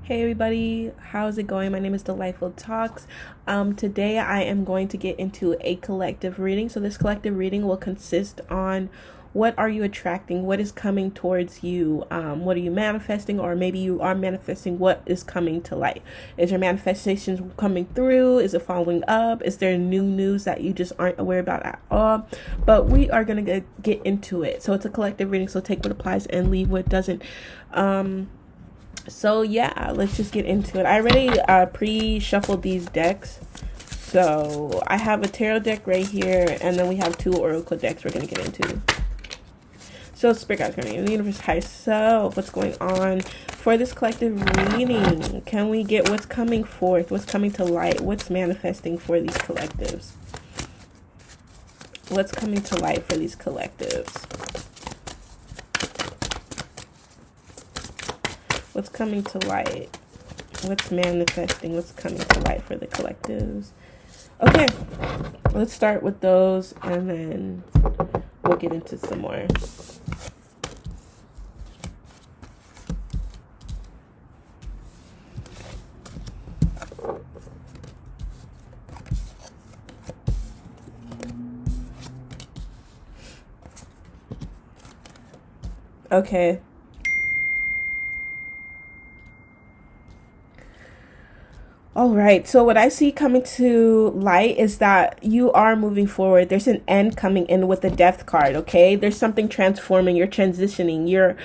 Hey everybody, how's it going? My name is Delightful Talks. Today I am going to get into a collective reading. So this collective reading will consist on what are you attracting, what is coming towards you, what are you manifesting, or maybe you are manifesting what is coming to light. Is your manifestation coming through? Is it following up? Is there new news that you just aren't aware about at all? But we are going to get into it. So it's a collective reading, so take what applies and leave what doesn't. So yeah, let's just get into it. I already pre-shuffled these decks. So I have a tarot deck right here, and then we have two oracle decks we're going to get into. So Spirit Guides, the universe, high self, what's going on for this collective reading? Can we get what's coming forth, what's coming to light, what's manifesting for these collectives? What's coming to light for these collectives? What's coming to light? What's manifesting? What's coming to light for the collectives? Okay, let's start with those and then we'll get into some more. Okay. All right, so what I see coming to light is that you are moving forward. There's an end coming in with the death card, okay? There's something transforming. You're transitioning. You're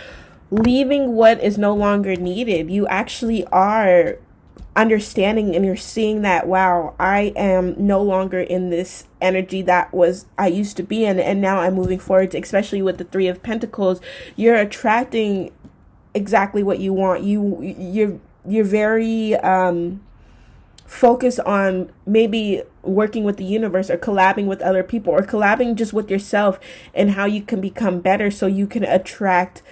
leaving what is no longer needed. You actually are understanding and you're seeing that, wow, I am no longer in this energy that was I used to be in, and now I'm moving forward, especially with the Three of Pentacles. You're attracting exactly what you want. You're very focus on maybe working with the universe or collabing with other people or collabing just with yourself and how you can become better so you can attract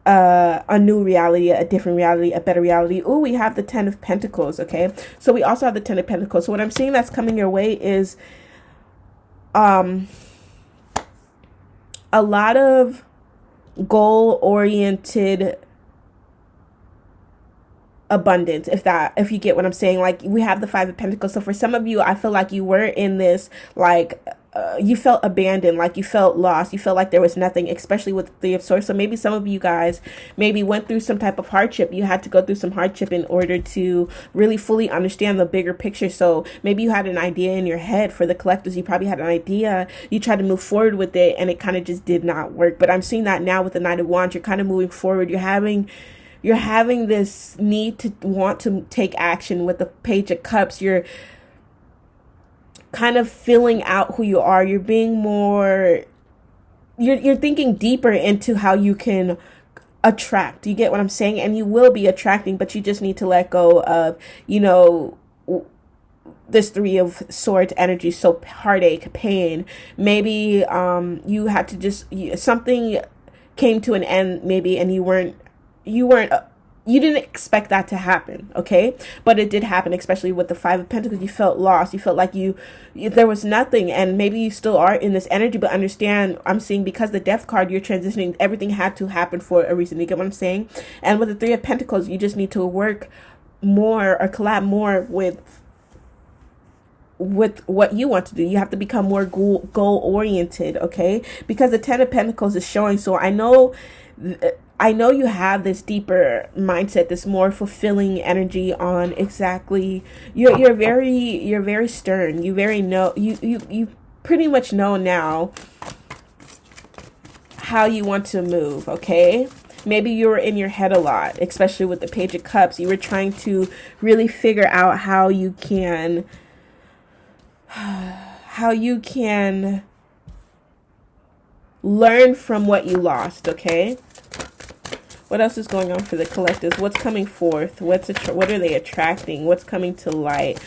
a new reality, a different reality, a better reality. Oh, we have the Ten of Pentacles, okay? So we also have the Ten of Pentacles. So what I'm seeing that's coming your way is a lot of goal-oriented abundance, if you get what I'm saying. Like, we have the Five of Pentacles. So for some of you, I feel like you were in this, like, you felt abandoned, like you felt lost, you felt like there was nothing, especially with the Three of Swords. So maybe some of you guys maybe went through some type of hardship. You had to go through some hardship in order to really fully understand the bigger picture. So maybe you had an idea in your head. For the collectives, you probably had an idea, you tried to move forward with it, and it kind of just did not work. But I'm seeing that now with the Knight of Wands, you're kind of moving forward. You're having this need to want to take action. With the Page of Cups, you're kind of filling out who you are. You're being more, you're thinking deeper into how you can attract. You get what I'm saying? And you will be attracting, but you just need to let go of, this Three of Swords energy. So heartache, pain, maybe you had to just, something came to an end maybe, and you didn't expect that to happen, okay? But it did happen, especially with the Five of Pentacles. You felt lost. You felt like there was nothing, and maybe you still are in this energy, but understand, I'm seeing, because the Death card, you're transitioning. Everything had to happen for a reason. You get what I'm saying? And with the Three of Pentacles, you just need to work more or collab more with what you want to do. You have to become more goal oriented, okay? Because the Ten of Pentacles is showing. So I know you have this deeper mindset, this more fulfilling energy on exactly. You're very stern. You pretty much know now how you want to move, okay? Maybe you were in your head a lot, especially with the Page of Cups. You were trying to really figure out how you can learn from what you lost, okay? What else is going on for the collectives? What's coming forth? What are they attracting? What's coming to light?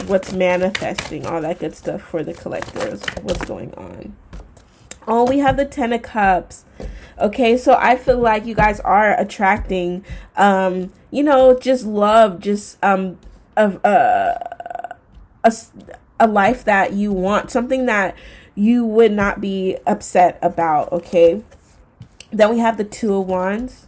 What's manifesting? All that good stuff for the collectives. What's going on? Oh, we have the Ten of Cups. Okay, so I feel like you guys are attracting, just love, just a life that you want, something that you would not be upset about, okay? Then we have the Two of Wands.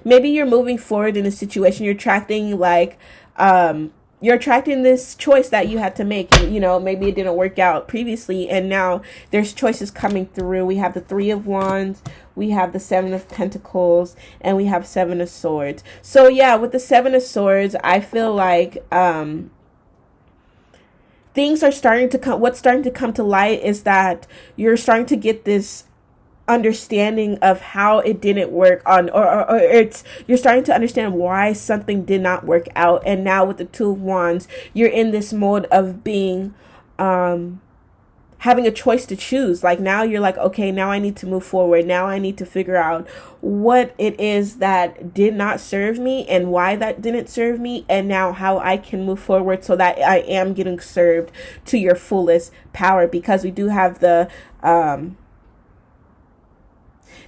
Maybe you're moving forward in a situation. You're attracting like, you're attracting this choice that you had to make. You know, maybe it didn't work out previously, and now there's choices coming through. We have the Three of Wands, we have the Seven of Pentacles, and we have Seven of Swords. So yeah, with the Seven of Swords, I feel like things are starting to come. What's starting to come to light is that you're starting to get this understanding of how it didn't work on, or it's, you're starting to understand why something did not work out. And now with the Two of Wands, you're in this mode of being having a choice to choose. Like now you're like, okay, now I need to move forward. Now I need to figure out what it is that did not serve me and why that didn't serve me, and now how I can move forward so that I am getting served to your fullest power. Because we do have the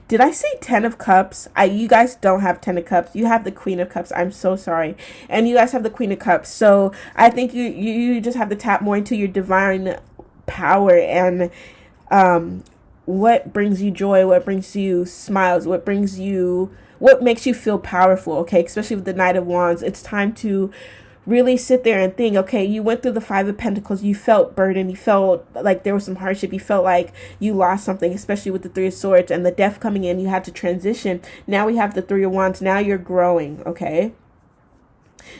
did I say 10 of Cups? You guys don't have 10 of Cups. You have the Queen of Cups. I'm so sorry. And you guys have the Queen of Cups. So I think you just have to tap more into your divine power and what brings you joy, what brings you smiles, what makes you feel powerful, okay? Especially with the Knight of Wands. It's time to really sit there and think, okay, you went through the Five of Pentacles, you felt burdened, you felt like there was some hardship, you felt like you lost something, especially with the Three of Swords and the death coming in, you had to transition. Now we have the Three of Wands, now you're growing, okay?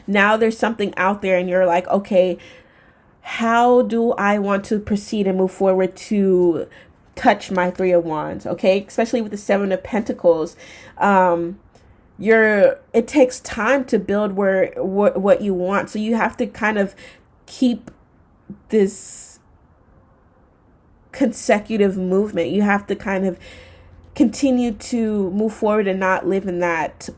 Now there's something out there and you're like, okay, how do I want to proceed and move forward to touch my Three of Wands, okay? Especially with the Seven of Pentacles, it takes time to build what you want. So you have to kind of keep this consecutive movement. You have to kind of continue to move forward and not live in that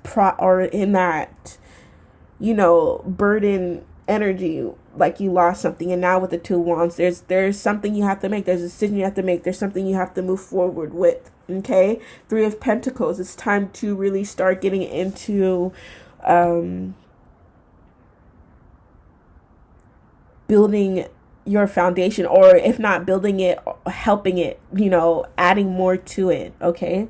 burden energy, like you lost something. And now with the Two of Wands, there's something you have to make. There's a decision you have to make. There's something you have to move forward with. Okay, Three of Pentacles. It's time to really start getting into building your foundation, or if not building it, helping it, adding more to it. Okay,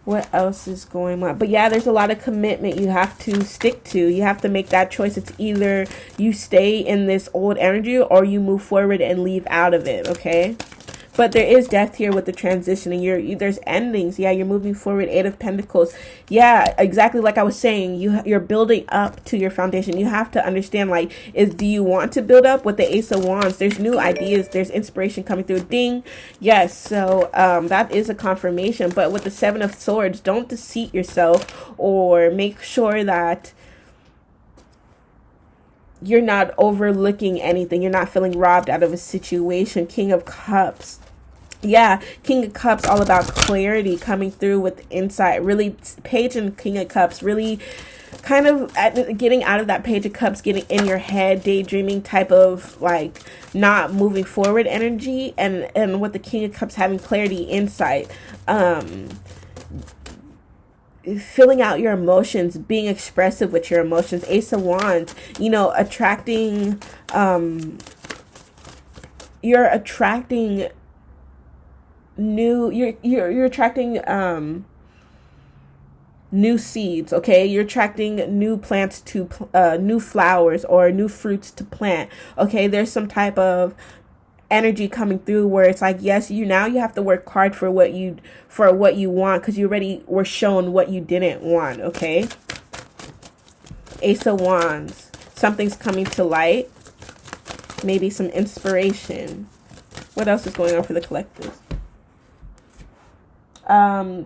what else is going on? But yeah, there's a lot of commitment you have to stick to. You have to make that choice. It's either you stay in this old energy or you move forward and leave out of it. Okay, but there is death here with the transition, and there's endings. Yeah, you're moving forward. Eight of Pentacles. Yeah, exactly like I was saying. You're building up to your foundation. You have to understand, like, do you want to build up? With the Ace of Wands, there's new ideas. There's inspiration coming through. Ding. Yes. So that is a confirmation. But with the Seven of Swords, don't deceive yourself, or make sure that you're not overlooking anything. You're not feeling robbed out of a situation. King of Cups. Yeah, King of Cups, all about clarity coming through with insight. Really, Page and King of Cups, really kind of getting out of that Page of Cups, getting in your head, daydreaming type of, like, not moving forward energy. And with the King of Cups, having clarity, insight, filling out your emotions, being expressive with your emotions. Ace of Wands, attracting, you're attracting you're attracting new seeds, okay? You're attracting new plants to new flowers or new fruits to plant, okay? There's some type of energy coming through where it's like, yes, you have to work hard for what you want, because you already were shown what you didn't want, okay? Ace of Wands, something's coming to light, maybe some inspiration. What else is going on for the collectives?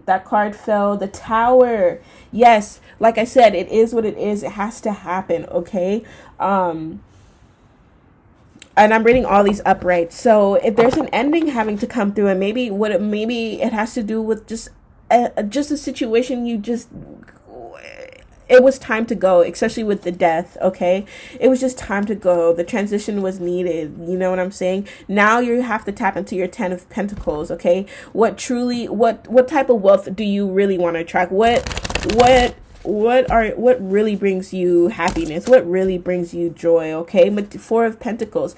That card fell, the Tower. Yes, like I said, it is what it is. It has to happen, okay? And I'm reading all these upright. So if there's an ending having to come through, and maybe it has to do with just a situation it was time to go, especially with the death, okay? It was just time to go. The transition was needed. You know what I'm saying? Now you have to tap into your 10 of Pentacles, okay? What type of wealth do you really want to attract? What really brings you happiness? What really brings you joy, okay? But Four of Pentacles.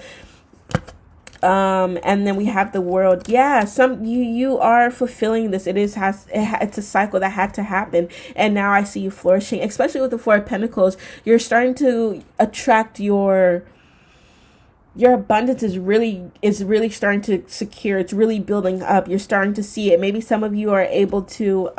And then we have the World. Yeah, you are fulfilling this. It's a cycle that had to happen, and now I see you flourishing, especially with the Four of Pentacles. You're starting to attract your abundance is really starting to secure. It's really building up. You're starting to see it. Maybe some of you are able to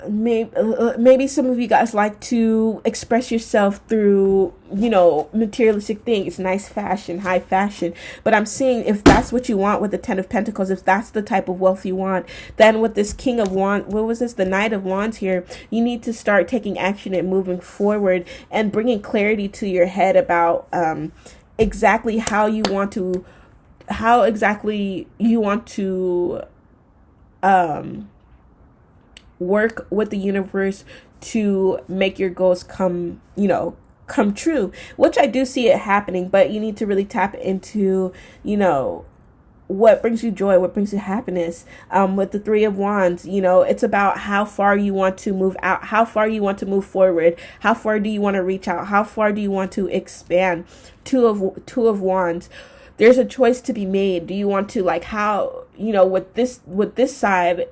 maybe some of you guys like to express yourself through, materialistic things, nice fashion, high fashion. But I'm seeing, if that's what you want with the Ten of Pentacles, if that's the type of wealth you want, then with this King of Wands, the Knight of Wands here, you need to start taking action and moving forward and bringing clarity to your head about exactly how exactly you want to work with the universe to make your goals come true, which I do see it happening. But you need to really tap into, what brings you joy, what brings you happiness. With the Three of Wands, it's about how far you want to move out, how far you want to move forward, how far do you want to reach out, how far do you want to expand. Two of Wands, there's a choice to be made. Do you want to, with this side,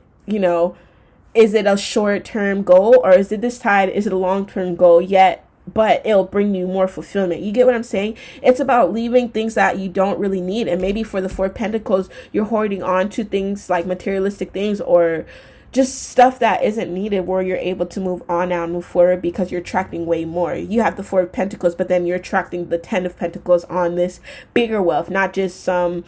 is it a short-term goal, or is it a long-term goal yet, but it'll bring you more fulfillment? You get what I'm saying? It's about leaving things that you don't really need. And maybe for the Four of Pentacles, you're holding on to things like materialistic things or just stuff that isn't needed, where you're able to move on now and move forward because you're attracting way more. You have the Four of Pentacles, but then you're attracting the Ten of Pentacles on this bigger wealth, not just some,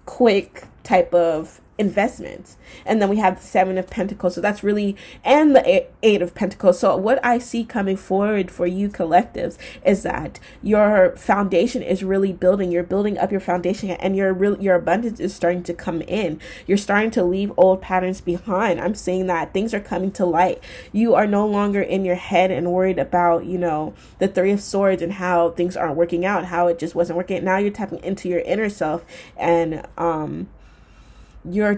quick type of investments. And then we have the Seven of Pentacles, so that's really, and the Eight of Pentacles. So what I see coming forward for you collectives is that your foundation is really building. You're building up your foundation, and your abundance is starting to come in. You're starting to leave old patterns behind. I'm saying that things are coming to light. You are no longer in your head and worried about the Three of Swords and how things aren't working out, how it just wasn't working. Now you're tapping into your inner self, and you're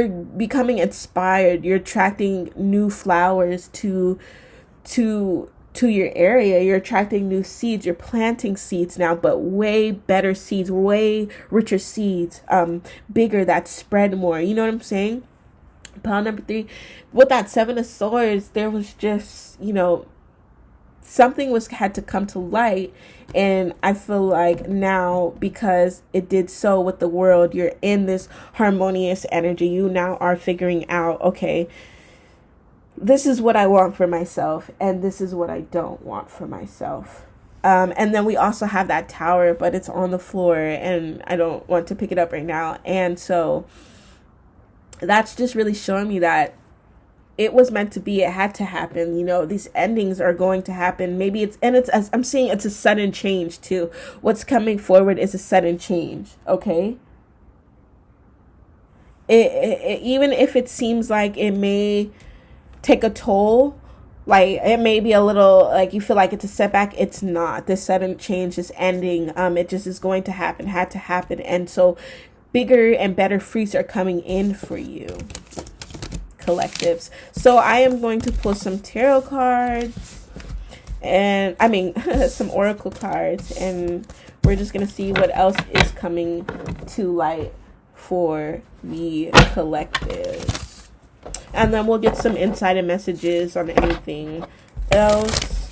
becoming inspired. You're attracting new flowers to your area. You're attracting new seeds. You're planting seeds now, but way better seeds, way richer seeds, bigger, that spread more. You know what I'm saying? Pile number 3, with that Seven of Swords, there was just, something had to come to light. And I feel like now, because it did so with the World, you're in this harmonious energy. You now are figuring out, okay, this is what I want for myself, and this is what I don't want for myself. And then we also have that Tower, but it's on the floor, and I don't want to pick it up right now. And so that's just really showing me that it was meant to be. It had to happen. These endings are going to happen. Maybe I'm seeing it's a sudden change too. What's coming forward is a sudden change. Okay. It even if it seems like it may take a toll, like it may be a little, like you feel like it's a setback, it's not. This sudden change, this ending, it just is going to happen, had to happen. And so bigger and better fruits are coming in for you, collectives. So I am going to pull some tarot cards, and some oracle cards, and we're just going to see what else is coming to light for the collectives, and then we'll get some insider messages on anything else.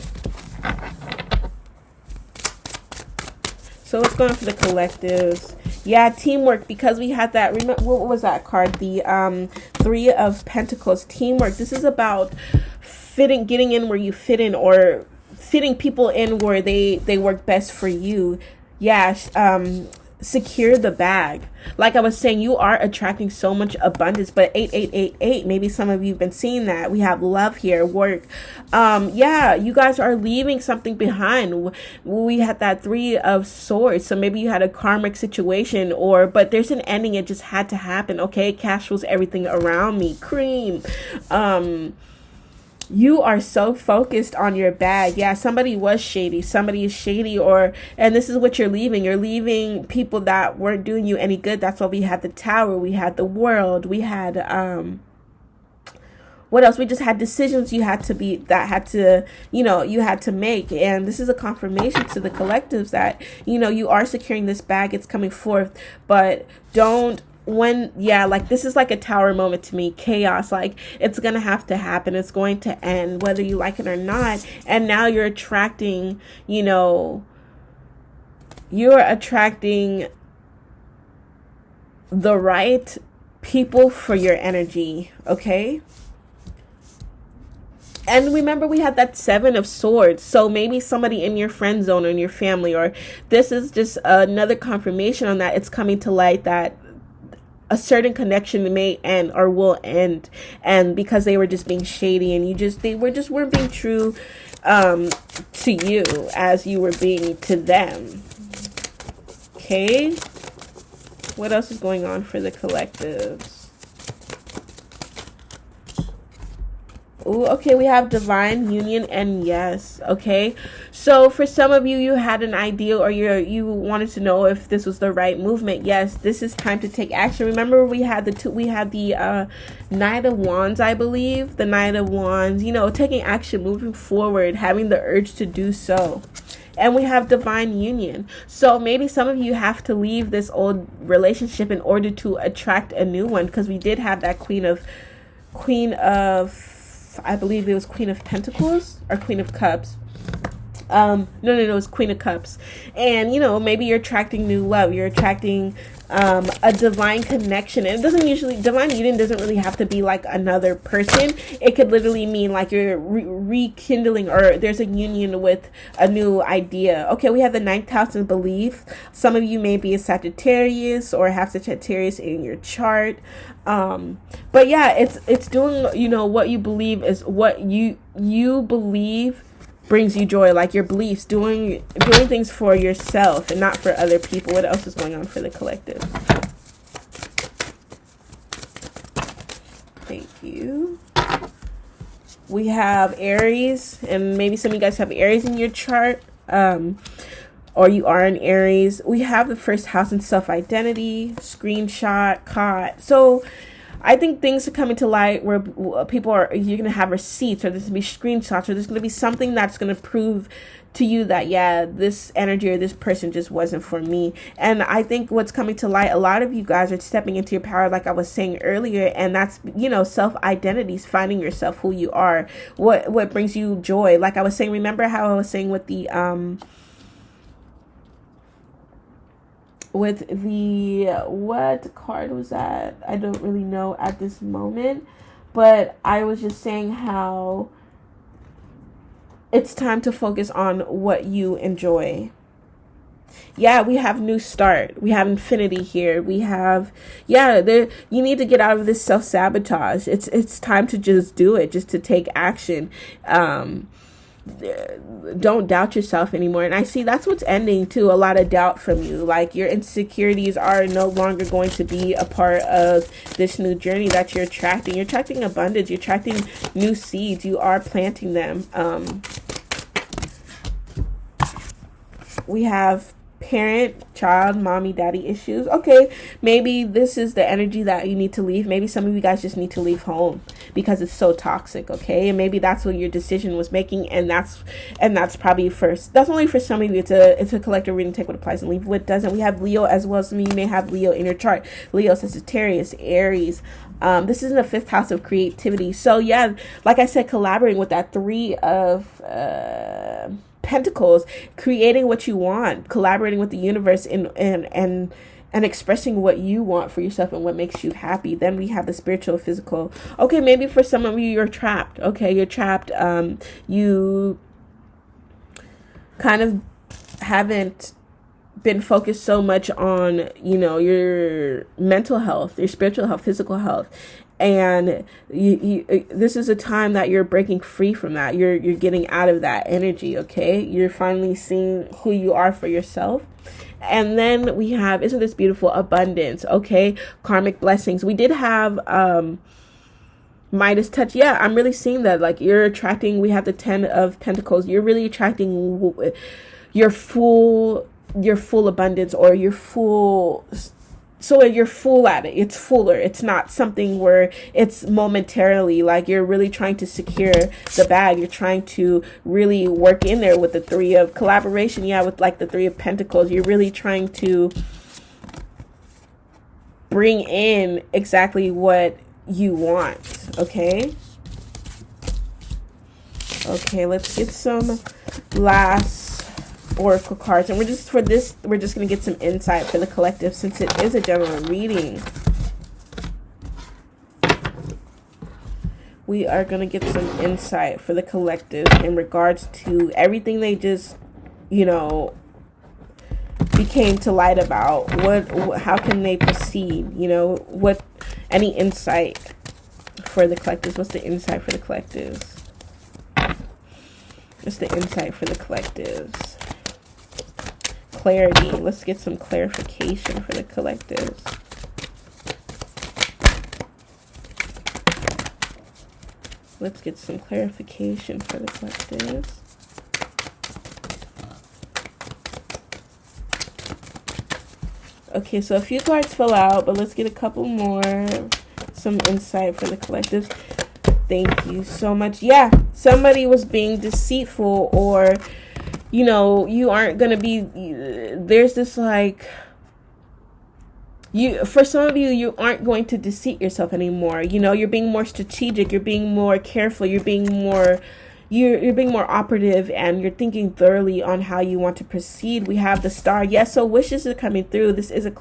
So what's going on for the collectives? Yeah, teamwork, because we had that, remember, what was that card? The Three of Pentacles, teamwork. This is about getting in where you fit in, or fitting people in where they work best for you. Yeah, secure the bag. Like I was saying, you are attracting so much abundance. But 8888, maybe some of you have been seeing that. We have love here, work. Yeah, you guys are leaving something behind. We had that Three of Swords, so maybe you had a karmic situation, but there's an ending. It just had to happen. Okay, cash was everything around me. Cream. You are so focused on your bag. Yeah, somebody was shady. Somebody is shady, and this is what you're leaving. You're leaving people that weren't doing you any good. That's why we had the Tower. We had the World. We had what else? We just had decisions you had to you had to make. And this is a confirmation to the collectives that, you are securing this bag. It's coming forth, but this is like a tower moment to me. Chaos, like it's gonna have to happen. It's going to end whether you like it or not. And now you're attracting, the right people for your energy, okay? And remember, we had that 7 of Swords. So maybe somebody in your friend zone or in your family, or this is just another confirmation on that. It's coming to light that a certain connection may end or will end, and because they were just being shady, and they weren't being true to you as you were being to them. Okay, what else is going on for the collectives? Ooh, okay, we have divine union and yes. Okay, so for some of you, you had an idea, or you wanted to know if this was the right movement. Yes, this is time to take action. Remember, we had the Knight of Wands, I believe. The Knight of Wands, taking action, moving forward, having the urge to do so. And we have divine union. So maybe some of you have to leave this old relationship in order to attract a new one, because we did have that Queen of I believe it was Queen of Pentacles or Queen of Cups. No, it was Queen of Cups. And, maybe you're attracting new love. You're attracting a divine connection. And it doesn't usually, divine union doesn't really have to be like another person. It could literally mean like you're rekindling, or there's a union with a new idea. Okay, we have the 9th house in belief. Some of you may be a Sagittarius or have Sagittarius in your chart. But yeah, it's doing, what you believe is what you believe brings you joy, like your beliefs, doing things for yourself and not for other people. What else is going on for the collective? Thank you. We have Aries, and maybe some of you guys have Aries in your chart, or you are an Aries. We have the 1st house in self-identity, screenshot, caught. So I think things are coming to light where you're going to have receipts, or there's going to be screenshots, or there's going to be something that's going to prove to you that, yeah, this energy or this person just wasn't for me. And I think what's coming to light, a lot of you guys are stepping into your power, like I was saying earlier, and that's, self-identities, finding yourself, who you are, what brings you joy. Like I was saying, remember how I was saying with the what card was that? I don't really know at this moment, but I was just saying how it's time to focus on what you enjoy. Yeah, we have new start. We have infinity here. We have, you need to get out of this self-sabotage. It's time to just do it, just to take action. Don't doubt yourself anymore. And I see that's what's ending too, a lot of doubt from you. Like your insecurities are no longer going to be a part of this new journey that you're attracting. You're attracting abundance. You're attracting new seeds. You are planting them. We have parent, child, mommy, daddy issues. Okay, maybe this is the energy that you need to leave. Maybe some of you guys just need to leave home because it's so toxic. Okay, and maybe that's what your decision was making, and that's probably that's only for some of you. It's a collective reading. Take what applies and leave what doesn't. We have Leo as well. Some of you may have Leo in your chart. Leo, Sagittarius, Aries. This is in the 5th house of creativity. So yeah, like I said, collaborating with that 3 of Pentacles, creating what you want, collaborating with the universe and expressing what you want for yourself and what makes you happy. Then we have the spiritual, physical. Okay, maybe for some of you, you're trapped. Okay, you're trapped. You kind of haven't been focused so much on, your mental health, your spiritual health, physical health. And this is a time that you're breaking free from that. You're getting out of that energy, okay? You're finally seeing who you are for yourself. And then we have, isn't this beautiful, abundance, okay? Karmic blessings. We did have Midas touch. Yeah, I'm really seeing that. Like you're attracting, we have the 10 of Pentacles. You're really attracting your full abundance, or your full so you're full at it. It's fuller. It's not something where it's momentarily, like you're really trying to secure the bag. You're trying to really work in there with the Three of Collaboration. Yeah, with like the Three of Pentacles. You're really trying to bring in exactly what you want. Okay. Okay, let's get some last oracle cards, and we're just going to get some insight for the collective, since it is a general reading. We are going to get some insight for the collective in regards to everything they just, you know, became to light about. How can they proceed? You know, any insight for the collectives? What's the insight for the collectives? What's the insight for the collectives? Clarity. Let's get some clarification for the collectives. Let's get some clarification for the collectives. Okay, so a few cards fell out, but let's get a couple more. Some insight for the collectives. Thank you so much. Yeah, somebody was being deceitful, or, you know, you aren't going to be, there's this like, for some of you, you aren't going to deceive yourself anymore. You know, you're being more strategic, you're being more careful, you're being more operative, and you're thinking thoroughly on how you want to proceed. We have the Star. Yes, so wishes are coming through. This is a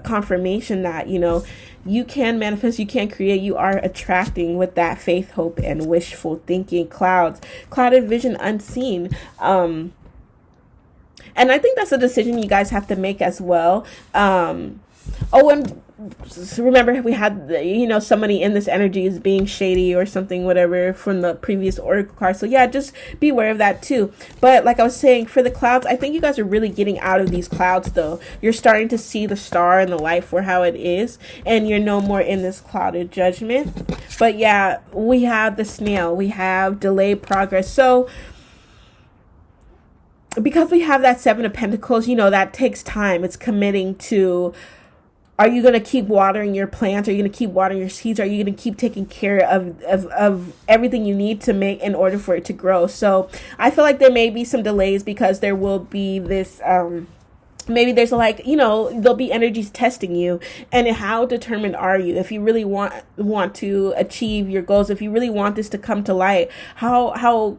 confirmation that, you know, you can manifest, you can create, you are attracting with that faith, hope, and wishful thinking. Clouded vision, unseen. And I think that's a decision you guys have to make as well. Oh, and remember, we had, you know, somebody in this energy is being shady or something, whatever, from the previous oracle card. So yeah, just be aware of that too. But like I was saying, for the clouds, I think you guys are really getting out of these clouds though. You're starting to see the star and the light for how it is, and you're no more in this clouded judgment. But yeah, we have the snail, we have delayed progress. So because we have that Seven of Pentacles, you know, that takes time. It's committing to, are you going to keep watering your plants? Are you going to keep watering your seeds? Are you going to keep taking care of everything you need to make in order for it to grow? So I feel like there may be some delays, because there will be this, maybe there's like, you know, there'll be energies testing you. And how determined are you? If you really want to achieve your goals, if you really want this to come to light, how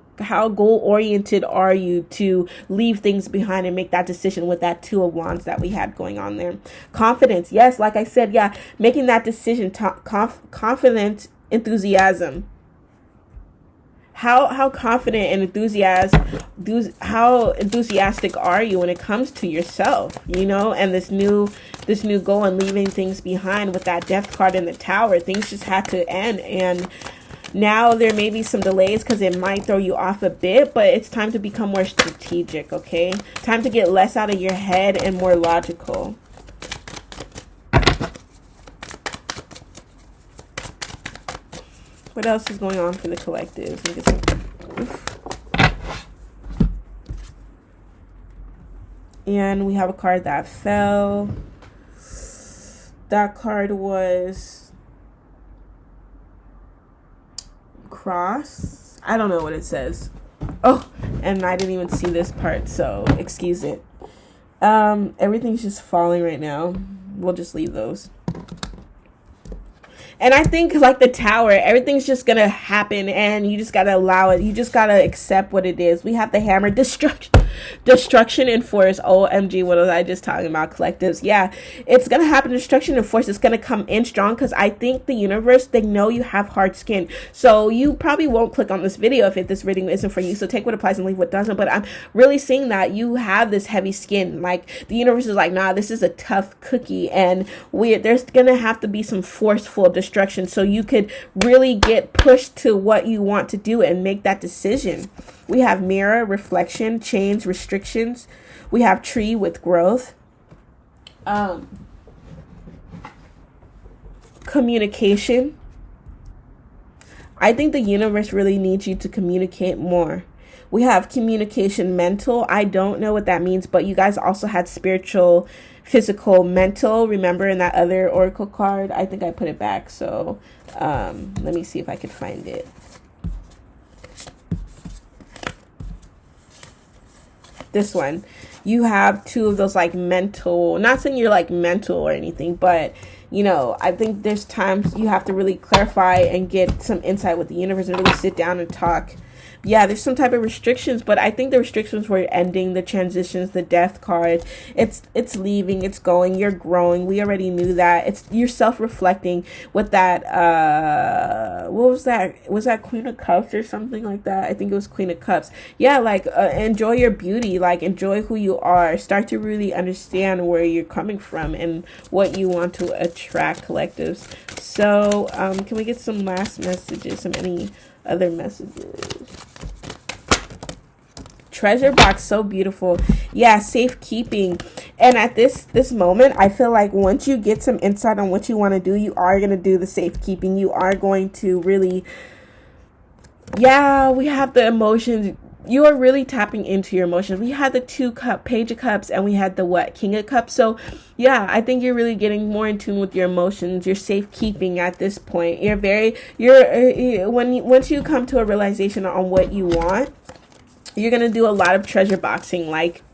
goal oriented are you to leave things behind and make that decision with that Two of Wands that we had going on there? Confidence. Yes, like I said, yeah, making that decision, confident, enthusiasm. How confident and how enthusiastic are you when it comes to yourself, you know, and this new goal and leaving things behind with that Death card in the Tower? Things just had to end, and now there may be some delays because it might throw you off a bit, but it's time to become more strategic, okay? Time to get less out of your head and more logical. What else is going on for the collectives? And we have a card that fell. That card was cross. I don't know what it says. Oh, and I didn't even see this part, so excuse it. Everything's just falling right now. We'll just leave those. And I think, like the Tower, everything's just going to happen, and you just got to allow it. You just got to accept what it is. We have the Hammer, destruction in force. OMG, what was I just talking about? Collectives. Yeah, it's going to happen. Destruction in force. It's going to come in strong, because I think the universe, they know you have hard skin. So you probably won't click on this video if this reading isn't for you. So take what applies and leave what doesn't. But I'm really seeing that you have this heavy skin. Like, the universe is like, nah, this is a tough cookie, and there's going to have to be some forceful destruction, so you could really get pushed to what you want to do and make that decision. We have Mirror, reflection, change, restrictions. We have Tree with growth. Communication. I think the universe really needs you to communicate more. We have communication, mental. I don't know what that means, but you guys also had spiritual, physical, mental. Remember in that other oracle card? I think I put it back. So let me see if I could find it. This one. You have two of those like mental, not saying you're like mental or anything, but you know, I think there's times you have to really clarify and get some insight with the universe and really sit down and talk. Yeah, there's some type of restrictions, but I think the restrictions were ending, the transitions, the death card. It's leaving, it's going, you're growing. We already knew that. It's you're self-reflecting with that what was that? Was that Queen of Cups or something like that? I think it was Queen of Cups. Yeah, like enjoy your beauty, like enjoy who you are. Start to really understand where you're coming from and what you want to attract, collectives. So, can we get some last messages, any other messages? Treasure box, so beautiful. Yeah, safekeeping. And at this moment, I feel like once you get some insight on what you want to do, you are going to do the safekeeping. You are going to really, yeah, we have the emotions. You are really tapping into your emotions. We had the Page of Cups, and we had the King of Cups. So yeah, I think you're really getting more in tune with your emotions. You're safekeeping at this point. Once you come to a realization on what you want, you're going to do a lot of treasure boxing, like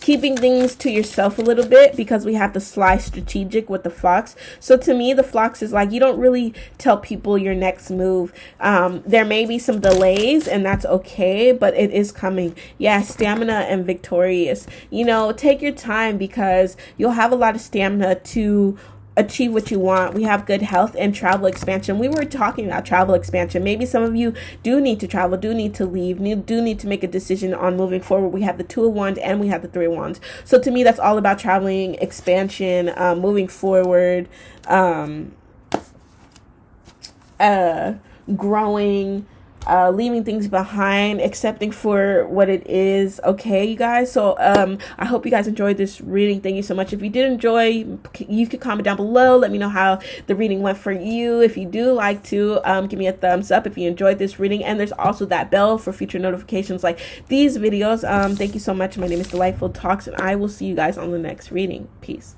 keeping things to yourself a little bit, because we have the sly strategic with the fox. So to me, the fox is like, you don't really tell people your next move. There may be some delays, and that's okay, but it is coming. Yeah, stamina and victorious. You know, take your time, because you'll have a lot of stamina to achieve what you want. We have good health and travel expansion. We were talking about travel expansion. Maybe some of you do need to travel, do need to leave, do need to make a decision on moving forward. We have the Two of Wands and we have the Three of Wands. So to me, that's all about traveling, expansion, moving forward, growing, leaving things behind, accepting for what it is. Okay, you guys. So I hope you guys enjoyed this reading. Thank you so much. If you did enjoy, you could comment down below. Let me know how the reading went for you. If you do like to, give me a thumbs up if you enjoyed this reading. And there's also that bell for future notifications like these videos. Thank you so much. My name is Delightful Talks, and I will see you guys on the next reading. Peace.